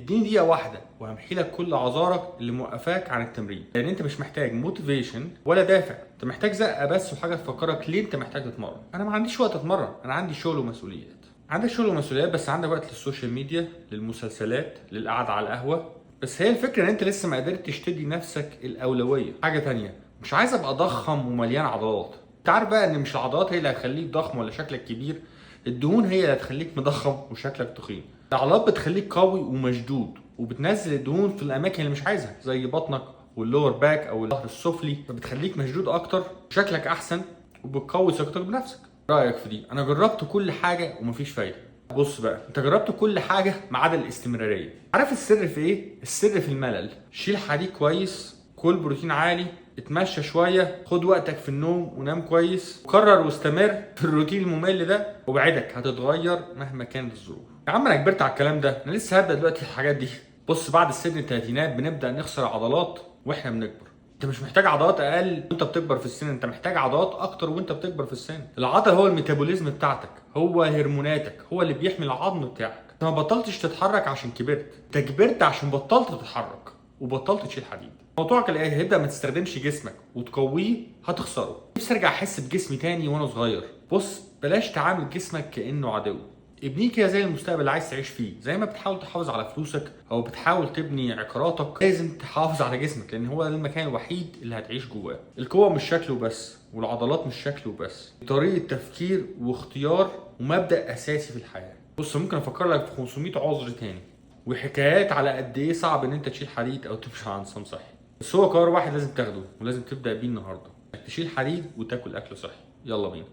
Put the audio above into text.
اديني دقيقة واحدة وهمحي لك كل اعذارك اللي موقفاك عن التمرين، لان انت مش محتاج موتيفيشن ولا دافع، انت محتاج زقة بس وحاجة تفكرك ليه انت محتاج تتمرن. انا ما عنديش وقت اتمرن، انا عندي شغل ومسؤوليات. عندك شغل ومسؤوليات بس عندك وقت للسوشيال ميديا، للمسلسلات، للقعدة على القهوة. بس هي الفكرة ان انت لسه ما قدرتش تدي نفسك الاولوية. حاجة تانية، مش عايز ابقى ضخم ومليان عضلات. انت عارف بقى ان مش العضلات هي اللي هتخليك ضخم ولا شكلك كبير، الدهون هي اللي هتخليك مضخم وشكلك تخين. العضلات بتخليك قوي ومشدود، وبتنزل الدهون في الاماكن اللي مش عايزها زي بطنك واللور باك او الظهر السفلي، فبتخليك مشدود اكتر، شكلك احسن، وبتقوي ثقتك بنفسك. رايك في دي؟ انا جربت كل حاجه ومفيش فايده. بص بقى، انت جربت كل حاجه ما عدا الاستمراريه. عارف السر في ايه؟ السر في الملل. شيل حديد كويس، كل بروتين عالي، اتمشى شويه، خد وقتك في النوم ونام كويس، وكرر واستمر في الروتين الممل ده، وبعدك هتتغير مهما كانت الظروف. يا عم انا كبرت على الكلام ده، انا لسه هبدا دلوقتي الحاجات دي. بص، بعد سن الثلاثينات بنبدا نخسر عضلات واحنا بنكبر. انت مش محتاج عضلات اقل وانت بتكبر في السن، انت محتاج عضلات اكتر وانت بتكبر في السن. العضل هو الميتابوليزم بتاعتك، هو هرموناتك، هو اللي بيحمي العظم بتاعك. انت ما بطلتش تتحرك عشان كبرت، انت كبرت عشان بطلت تتحرك وبطلت تشيل حديد. موضوعك الايه؟ هيبدا ما تستخدمش جسمك وتقويه، هتخسره. نفسي ارجع احس بجسمي تاني وانا صغير. بص، بلاش تعامل جسمك كانه عدو، ابنيه كده زي المستقبل اللي عايز تعيش فيه. زي ما بتحاول تحافظ على فلوسك او بتحاول تبني عقاراتك، لازم تحافظ على جسمك، لان هو ده المكان الوحيد اللي هتعيش جواه. القوه مش شكل وبس، والعضلات مش شكل وبس، طريقه تفكير واختيار ومبدا اساسي في الحياه. بص، ممكن افكر لك في 500 عذر تاني وحكايات على قد ايه صعب ان انت تشيل حديد او تمشي على نظام صحي، بس هو قرار واحد لازم تاخده ولازم تبدا بيه النهارده، انك تشيل حديد وتاكل اكل صحي. يلا بينا.